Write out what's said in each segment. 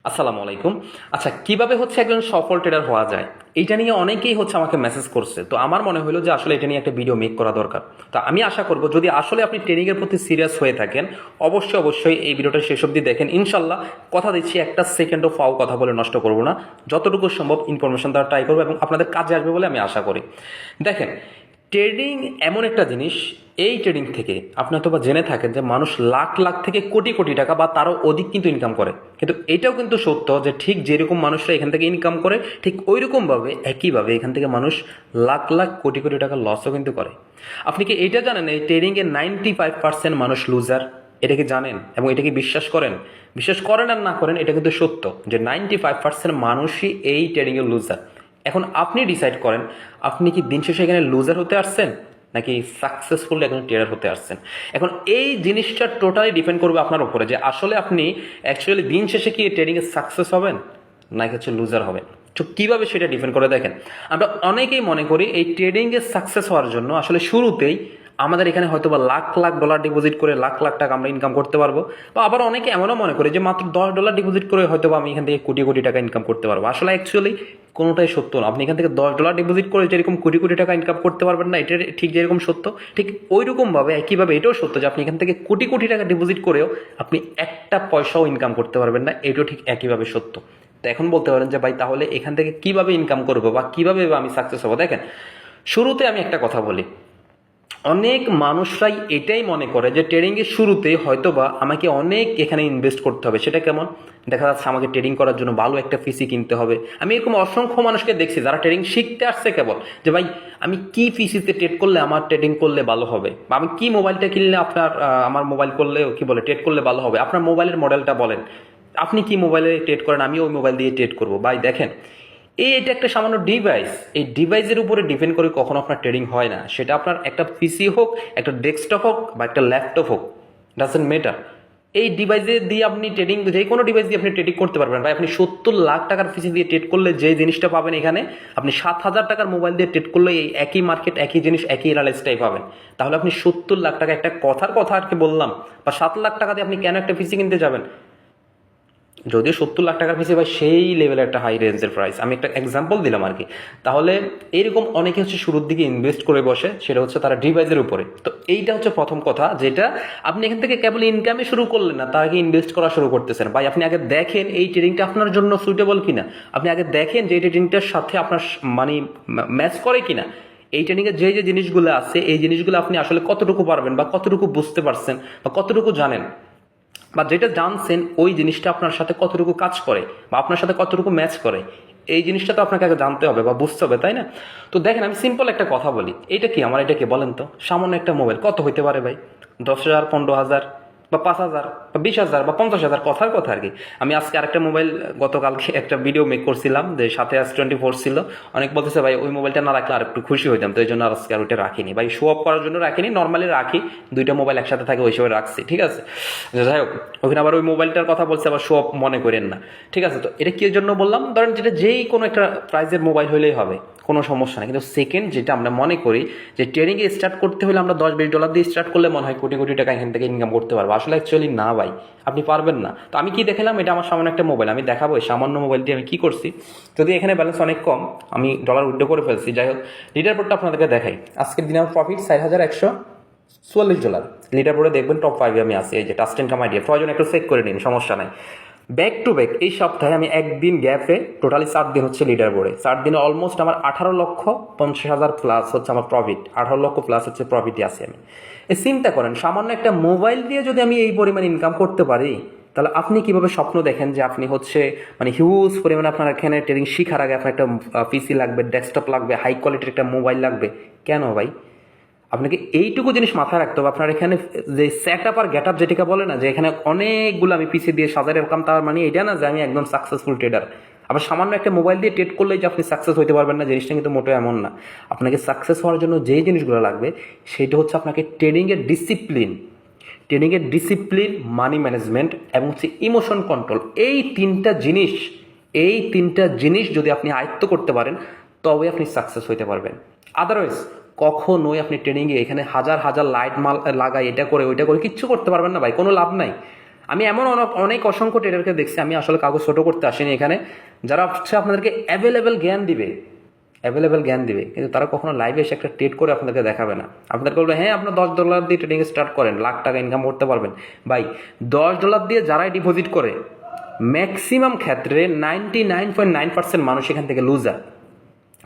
আসসালামু আলাইকুম। আচ্ছা, কিভাবে হচ্ছে একজন সফল ট্রেডার হওয়া যায়, এইটা নিয়ে অনেকেই হচ্ছে আমাকে মেসেজ করছে। তো আমার মনে হলো যে আসলে এটা নিয়ে একটা ভিডিও মেক করা দরকার। তো আমি আশা করব যদি আসলে আপনি ট্রেনিংয়ের প্রতি সিরিয়াস হয়ে থাকেন, অবশ্যই অবশ্যই এই ভিডিওটা শেষ অবধি দেখেন। ইনশাল্লাহ কথা দিচ্ছি, একটা সেকেন্ডও ফাও কথা বলে নষ্ট করব না, যতটুকু সম্ভব ইনফরমেশন দেওয়ার ট্রাই করবো এবং আপনাদের কাজে আসবে বলে আমি আশা করি। দেখেন, ট্রেডিং এমন একটা জিনিস, এই ট্রেডিং থেকে আপনি হয়তো বা জেনে থাকেন যে মানুষ লাখ লাখ থেকে কোটি কোটি টাকা বা তারও অধিক কিন্তু ইনকাম করে। কিন্তু এটাও কিন্তু সত্য যে ঠিক যেরকম মানুষরা এখান থেকে ইনকাম করে, ঠিক ওই রকমভাবে একইভাবে এখান থেকে মানুষ লাখ লাখ কোটি কোটি টাকা লসও কিন্তু করে। আপনি কি এটা জানেন এই ট্রেডিংয়ে 95% মানুষ লুজার? এটা কি জানেন এবং এটা কি বিশ্বাস করেন? বিশ্বাস করেন আর না করেন, এটা কিন্তু সত্য যে 95% মানুষই এই ট্রেডিংয়ের লুজার। এখন আপনি ডিসাইড করেন, আপনি কি দিন শেষে এখানে লুজার হতে আসছেন নাকি সাকসেসফুল একজন ট্রেডার হতে আসছেন। এখন এই জিনিসটা টোটালি ডিপেন্ড করবে আপনার উপরে যে আসলে আপনি অ্যাকচুয়ালি দিন শেষে কি ট্রেডিংয়ে সাকসেস হবেন নাকি হচ্ছে লুজার হবেন। তো কীভাবে সেটা ডিপেন্ড করে দেখেন, আমরা অনেকেই মনে করি এই ট্রেডিংয়ে সাকসেস হওয়ার জন্য আসলে শুরুতেই আমাদের এখানে হয়তো বা লাখ লাখ ডলার ডিপোজিট করে লাখ লাখ টাকা আমরা ইনকাম করতে পারবো। বা আবার অনেকে এমনও মনে করে যে মাত্র $10 ডিপোজিট করে হয়তো বা আমি এখান থেকে কোটি কোটি টাকা ইনকাম করতে পারবো। আসলে অ্যাকচুয়ালি কোনোটাই সত্য না। আপনি এখান থেকে $10 ডিপোজিট করে যেরকম কোটি কোটি টাকা ইনকাম করতে পারবেন না, এটা ঠিক যেরকম সত্য, ঠিক ওই রকমভাবে একইভাবে এটাও সত্য যে আপনি এখান থেকে কোটি কোটি টাকা ডিপোজিট করেও আপনি একটা পয়সাও ইনকাম করতে পারবেন না, এটাও ঠিক একইভাবে সত্য। তো এখন বলতে পারেন যে ভাই তাহলে এখান থেকে কিভাবে ইনকাম করবো বা কিভাবে আমি সাকসেস হবো। দেখেন, শুরুতে আমি একটা কথা বলি, অনেক মানুষরাই এটাই মনে করে যে ট্রেডিংয়ের শুরুতে হয়তো বা আমাকে অনেক এখানে ইনভেস্ট করতে হবে। সেটা কেমন? দেখা যাচ্ছে আমাকে ট্রেডিং করার জন্য ভালো একটা পিসি কিনতে হবে। আমি এরকম অসংখ্য মানুষকে দেখছি যারা ট্রেডিং শিখতে আসছে কেবল যে ভাই আমি কি পিসিতে ট্রেড করলে আমার ট্রেডিং করলে ভালো হবে, বা আমি কি মোবাইলটা কিনলে আপনার আমার মোবাইল করলে কি বলে ট্রেড করলে ভালো হবে। আপনার মোবাইলের মডেলটা বলেন, আপনি কি মোবাইলে ট্রেড করেন, আমি ওই মোবাইল দিয়ে ট্রেড করবো। ভাই দেখেন, এটা একটা সামান্য ডিভাইস, এই ডিভাইসের উপরে ডিপেন্ড করে কখনো আপনার ট্রেডিং হয় না। সেটা আপনার একটা পিসি হোক, একটা ডেস্কটপ হোক বা একটা ল্যাপটপ হোক, ডাজেন্ট ম্যাটার। এই ডিভাইসে দিয়ে আপনি ট্রেডিং, যে কোনো ডিভাইস দিয়ে আপনি ট্রেডিং করতে পারবেন। ভাই আপনি 70 লাখ টাকার পিসি দিয়ে ট্রেড করলে যে জিনিসটা পাবেন এখানে, আপনি 7,000 টাকার মোবাইল দিয়ে ট্রেড করলে এই একই মার্কেট, একই জিনিস, একই অ্যানালাইসটাই পাবেন। তাহলে আপনি 70 লাখ টাকা, একটা কথার কথা আর কি বললাম, বা 7 লাখ টাকা দিয়ে আপনি কেন একটা পিসি কিনতে যাবেন? যদিও 70 লাখ টাকার পিছিয়ে ভাই সেই লেভেলের একটা হাই রেঞ্জের প্রাইস, আমি একটা এক্সাম্পল দিলাম আর কি। তাহলে এইরকম অনেকে হচ্ছে শুরুর দিকে ইনভেস্ট করে বসে, সেটা হচ্ছে তারা ডিভাইসের উপরে। তো এইটা হচ্ছে প্রথম কথা, যেটা আপনি এখান থেকে কেবল ইনকামে শুরু করলেন না, তার আগে ইনভেস্ট করা শুরু করতেছেন। ভাই আপনি আগে দেখেন এই ট্রেডিংটা আপনার জন্য সুইটেবল কিনা। আপনি আগে দেখেন যে এই ট্রেডিংটার সাথে আপনার মানে ম্যাচ করে কিনা। এই ট্রেনিংয়ে যে যে জিনিসগুলো আছে, এই জিনিসগুলো আপনি আসলে কতটুকু পারবেন বা কতটুকু বুঝতে পারছেন বা কতটুকু জানেন, বা যেটা জানছেন ওই জিনিসটা আপনার সাথে কতটুকু কাজ করে বা আপনার সাথে কতটুকু ম্যাচ করে, এই জিনিসটা তো আপনাকে আগে জানতে হবে বা বুঝতে হবে, তাই না? তো দেখেন, আমি সিম্পল একটা কথা বলি, এটা কি আমার, এটা কি বলেন তো? সামান্য একটা মোবাইল কত হইতে পারে ভাই? 10,000, 15,000 বা 5,000 বা 20,000 বা 50,000, কথার কথা আর কি। আমি আজকে আরেকটা মোবাইল, গতকালকে একটা ভিডিও মেক করছিলাম যে সাথে S24 ছিল। অনেক বলতেছে ভাই ওই মোবাইলটা না রাখলে আর একটু খুশি হইতাম, তো এই জন্য আজকে আর ওইটা রাখিনি ভাই, শো অফ করার জন্য রাখিনি, নর্মালি রাখি, দুইটা মোবাইল একসাথে থাকে ওই হিসেবে রাখছি, ঠিক আছে। যাই হোক, ওখানে আবার ওই মোবাইলটার কথা বলছে, আবার শো অফ মনে করেন না, ঠিক আছে। তো এটা কি জন্য বললাম, ধরেন যেটা যেই কোনো একটা প্রাইজের মোবাইল হলেই হবে, কোনো সমস্যা নেই। কিন্তু সেকেন্ড যেটা আমরা মনে করি যে ট্রেডিংয়ে স্টার্ট করতে হলে আমরা $10-20 দিয়ে স্টার্ট করলে মনে হয় কোটি কোটি টাকা এখান থেকে ইনকাম করতে পারবো। আসলে অ্যাকচুয়ালি না ভাই, আপনি পারবেন না। তো আমি কি দেখালাম, এটা আমার সামান্য একটা মোবাইল, আমি দেখাবো এই সামান্য মোবাইল দিয়ে আমি কি করছি। যদি এখানে ব্যালেন্স অনেক কম, আমি ডলার উইথড্র করে ফেলছি। যাই হোক, লিডার বোর্ডটা আপনাদেরকে দেখাই। আজকের দিনে আমার প্রফিট $4,144। লিডার বোর্ডে দেখবেন টপ 5-এ আমি আছি, এই যে টাস্ট ইনকাম আইডিয়া, প্রয়োজন একটু চেক করে নিন, সমস্যা নাই। ব্যাক টু ব্যাক এই সপ্তাহে আমি একদিন গ্যাপে টোটালি 4 দিন হচ্ছে লিডার বোর্ডে, 4 দিনে অলমোস্ট আমার 18,50,000 প্লাস হচ্ছে আমার প্রফিট, 18 লক্ষ প্লাস হচ্ছে প্রফিটই আছি আমি। এই চিন্তা করেন, সামান্য একটা মোবাইল দিয়ে যদি আমি এই পরিমাণ ইনকাম করতে পারি, তাহলে আপনি কিভাবে স্বপ্ন দেখেন যে আপনি হচ্ছে মানে হিউজ পরিমাণে আপনার এখানে ট্রেডিং শেখার আগে আপনার একটা পিসি লাগবে, ডেস্কটপ লাগবে, হাই কোয়ালিটির একটা মোবাইল লাগবে। কেন ভাই? আপনাকে এইটুকু জিনিস মাথায় রাখতে হবে, আপনার এখানে যে সেট আপ আর গেট আপ যেটাকে বলে না, যে এখানে অনেকগুলো আমি পিছিয়ে দিয়ে সাজারে রাখলাম, তার মানে এটা না যে আমি একদম সাকসেসফুল ট্রেডার। আবার সামান্য একটা মোবাইল দিয়ে ট্রেড করলেই যে আপনি সাকসেস হতে পারবেন না, জিনিসটা কিন্তু মোটেও এমন না। আপনাকে সাকসেস হওয়ার জন্য যেই জিনিসগুলো লাগবে সেটা হচ্ছে আপনাকে ট্রেডিংয়ের ডিসিপ্লিন, মানি ম্যানেজমেন্ট এবং হচ্ছে ইমোশন কন্ট্রোল। এই তিনটা জিনিস যদি আপনি আয়ত্ত করতে পারেন, তবে আপনি সাকসেস হইতে পারবেন। আদারওয়াইজ কখনোই আপনি ট্রেনিংয়ে এখানে হাজার হাজার লাইট মাল লাগাই, এটা করে ওইটা করে কিচ্ছু করতে পারবেন না ভাই, কোনো লাভ নাই। আমি এমন অনেক অসংখ্য ট্রেডারকে দেখছি, আমি আসলে কাউকে ছোটো করতে আসিনি এখানে, যারা হচ্ছে আপনাদেরকে অ্যাভেলেবেল জ্ঞান দিবে, কিন্তু তারা কখনো লাইভে এসে একটা ট্রেড করে আপনাদেরকে দেখাবে না। আপনাদেরকে বলবে হ্যাঁ আপনার $10 দিয়ে ট্রেডিং স্টার্ট করেন, লাখ টাকা ইনকাম করতে পারবেন। ভাই $10 দিয়ে যারাই ডিপোজিট করে ম্যাক্সিমাম ক্ষেত্রে 99.9% মানুষ এখান থেকে লুজার।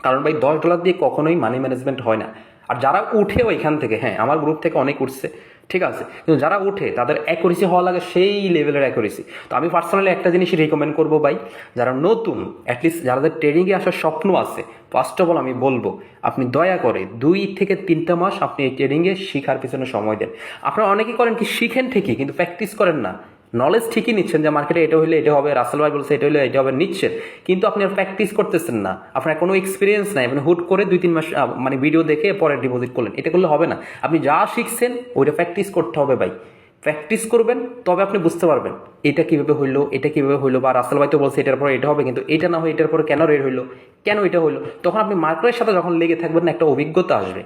কারণ ভাই $10 দিয়ে কখনোই মানি ম্যানেজমেন্ট হয় না। আর যারা উঠে ওইখান থেকে, হ্যাঁ আমার গ্রুপ থেকে অনেক উঠছে, ঠিক আছে, কিন্তু যারা উঠে তাদের অ্যাকুরেসি হওয়া লাগে সেই লেভেলের অ্যাকুরেসি। তো আমি পার্সোনালি একটা জিনিসই রিকমেন্ড করবো ভাই, যারা নতুন অ্যাটলিস্ট যাদের ট্রেডিংয়ে আসার স্বপ্ন আছে, ফার্স্ট অফ অল আমি বলবো আপনি দয়া করে 2 থেকে 3টা মাস আপনি এই ট্রেডিংয়ে শিখার পিছনে সময় দেন। আপনারা অনেকেই করেন কি, শিখেন ঠিকই কিন্তু প্র্যাকটিস করেন না। নলেজ ঠিকই নিচ্ছেন যে মার্কেটে এটা হইলে এটা হবে, রাসেল ভাই বলছে এটা হইলে এটা হবে, নিচ্ছেন, কিন্তু আপনি আর প্র্যাকটিস করতেছেন না। আপনার কোনো এক্সপিরিয়েন্স নাই, আপনি হুট করে 2-3 মাস মানে ভিডিও দেখে পরে ডিপোজিট করলেন, এটা করলে হবে না। আপনি যা শিখছেন ওইটা প্র্যাকটিস করতে হবে ভাই, প্র্যাকটিস করবেন তবে আপনি বুঝতে পারবেন এটা কীভাবে হইলো, এটা কীভাবে হইলো, বা রাসেল ভাই তো বলছে এটার পরে এটা হবে, কিন্তু এটা না হয় এটার পরে কেন রেট হইলো, কেন এটা হইলো। তখন আপনি মার্কেটের সাথে যখন লেগে থাকবেন না, একটা অভিজ্ঞতা আসবে,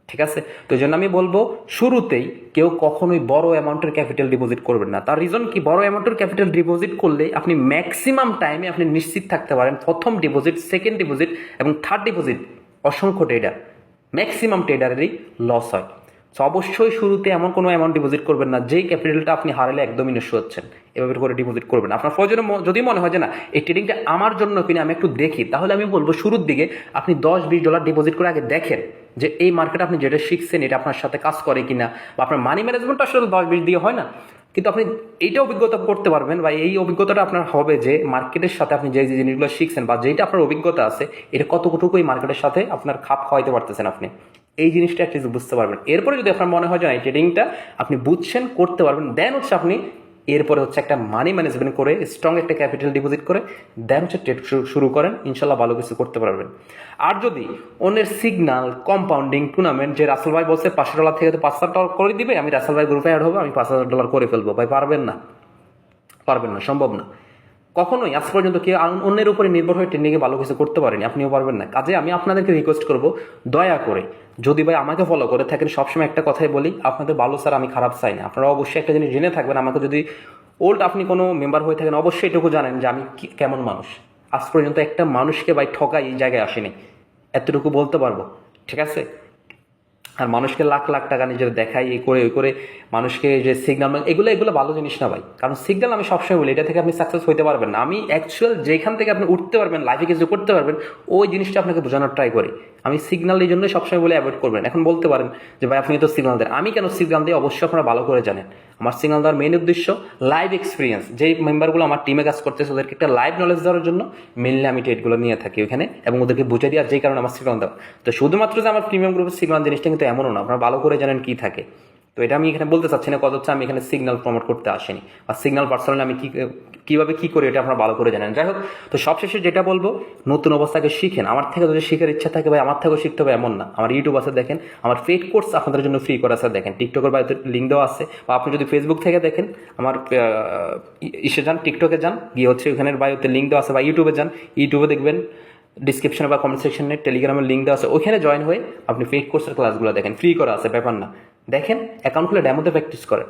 ঠিক আছে। তো এই জন্য আমি বলবো শুরুতেই কেউ কখনোই বড় অ্যামাউন্টের ক্যাপিটাল ডিপোজিট করবেন না। তার রিজন কি, বড় অ্যামাউন্টের ক্যাপিটাল ডিপোজিট করলে আপনি ম্যাক্সিমাম টাইমে আপনি নিশ্চিত থাকতে পারেন প্রথম ডিপোজিট, সেকেন্ড ডিপোজিট এবং থার্ড ডিপোজিট অসংখ্য ট্রেডার, ম্যাক্সিমাম ট্রেডারেরই লস হয়। সো অবশ্যই শুরুতে এমন কোনো অ্যামাউন্ট ডিপোজিট করবেন না যেই ক্যাপিটালটা আপনি হারালে একদমই নিঃস্ব হচ্ছেন, এভাবে করে ডিপোজিট করবেন। আপনার প্রয়োজনে যদি মনে হয় যে না এই ট্রেডিংটা আমার জন্য কিনে আমি একটু দেখি, তাহলে আমি বলবো শুরুর দিকে আপনি $10-20 ডিপোজিট করে আগে দেখেন যে এই মার্কেটে আপনি যেটা শিখছেন এটা আপনার সাথে কাজ করে কিনা, বা আপনার মানি ম্যানেজমেন্ট আসলে 10-20 দিয়ে হয় না, কিন্তু আপনি এইটা অভিজ্ঞতা করতে পারবেন, বা এই অভিজ্ঞতাটা আপনার হবে যে মার্কেটের সাথে আপনি যে জিনিসগুলো শিখছেন বা যেটা আপনার অভিজ্ঞতা আছে এটা কতটুকু এই মার্কেটের সাথে আপনার খাপ খাওয়াইতে পারতেছেন আপনি, এই জিনিসটা অ্যাটলিস্ট বুঝতে পারবেন। এরপরে যদি আপনার মনে হয় যে এই ট্রেডিংটা আপনি বুঝছেন, করতে পারবেন, দেন হচ্ছে আপনি এরপরে হচ্ছে একটা মানি ম্যানেজমেন্ট করে স্ট্রং একটা ক্যাপিটাল ডিপোজিট করে দেন হচ্ছে ট্রেড শুরু করেন, ইনশাল্লাহ ভালো কিছু করতে পারবেন। আর যদি অন্যের সিগনাল, কম্পাউন্ডিং, টুর্নামেন্ট, যে রাসেল ভাই বলছে $500 থেকে তো $5,000 করে দিবে, আমি রাসেল ভাই গ্রুপে অ্যাড হবো, আমি $5,000 করে ফেলবো, ভাই পারবেন না, সম্ভব না কখনোই। আজ পর্যন্ত কেউ অন্যের উপরে নির্ভর হয়ে ট্রেনিংয়ে ভালো কিছু করতে পারেনি, আপনিও পারবেন না। কাজে আমি আপনাদেরকে রিকোয়েস্ট করবো দয়া করে, যদি ভাই আমাকে ফলো করে থাকেন, সবসময় একটা কথাই বলি, আপনাদের ভালো স্যার আমি খারাপ চাই না। আপনারা অবশ্যই একটা জিনিস জেনে থাকবেন, আমাকে যদি ওল্ড আপনি কোনো মেম্বার হয়ে থাকেন অবশ্যই এটুকু জানেন যে আমি কেমন মানুষ। আজ পর্যন্ত একটা মানুষকে ভাই ঠকাই এই জায়গায় আসেনি, এতটুকু বলতে পারবো, ঠিক আছে। আর মানুষকে লাখ লাখ টাকা নিজের দেখাই এই করে ওই করে মানুষকে যে সিগন্যাল, এগুলো ভালো জিনিস না ভাই। কারণ সিগন্যাল আমি সবসময় বলি এটা থেকে আপনি সাকসেস হতে পারবেন না। আমি অ্যাকচুয়াল যেখান থেকে আপনি উঠতে পারবেন, লাইফে কিছু করতে পারবেন, ওই জিনিসটা আপনাকে বোঝানোর ট্রাই করি। আমি সিগন্যাল এই জন্যই সবসময় বলে অ্যাভয়েড করবেন। এখন বলতে পারেন যে ভাই আপনি তো সিগন্যাল দেন, আমি কেন সিগন্যাল দিই অবশ্যই আপনারা ভালো করে জানেন। আমার সিগন্যাল দেওয়ার মেইন উদ্দেশ্য লাইভ এক্সপিরিয়েন্স, যেই মেম্বারগুলো আমার টিমে কাজ করতেছে ওদেরকে একটা লাইভ নলেজ দেওয়ার জন্য মেনলি আমি ট্রেডগুলো নিয়ে থাকি ওইখানে, এবং ওদেরকে বুঝে দেওয়ার যেই কারণে আমার সিগন্যাল দেওয়া। তো শুধুমাত্র যে আমার প্রিমিয়াম গ্রুপের সিগন্যাল জিনিসটা কিন্তু এমনও না, আপনারা ভালো করে জানেন কি থাকে। তো এটা আমি এখানে বলতে চাচ্ছি না কত হচ্ছে আমি এখানে সিগন্যাল প্রমোট করতে আসিনি, আর সিগন্যাল পার্সোনালি আমি কীভাবে কী করি এটা আপনারা ভালো করে জানেন। যাই হোক, তো সবশেষে যেটা বলবো, নতুন অবস্থাকে শিখেন। আমার থেকে যদি শেখার ইচ্ছা থাকে ভাই আমার থেকেও শিখতে হবে এমন না। আমার ইউটিউব আছে দেখেন, আমার পেড কোর্স আপনাদের জন্য ফ্রি করা আছে দেখেন, টিকটকের বাড়িতে লিঙ্ক দেওয়া আছে, বা আপনি যদি ফেসবুক থেকে দেখেন আমার ইসে যান, টিকটকে যান, গিয়ে হচ্ছে ওখানের বায়োতে লিঙ্ক দেওয়া আছে, বা ইউটিউবে যান, ইউটিউবে দেখবেন ডিসক্রিপশনে বা কমেন্ট সেকশনে টেলিগ্রামের লিঙ্ক দেওয়া আছে, ওইখানে জয়েন হয়ে আপনি পেড কোর্সের ক্লাসগুলো দেখেন, ফ্রি করা আছে, ব্যাপার না। দেখেন, অ্যাকাউন্ট খুলে ডেমোতে প্র্যাকটিস করেন।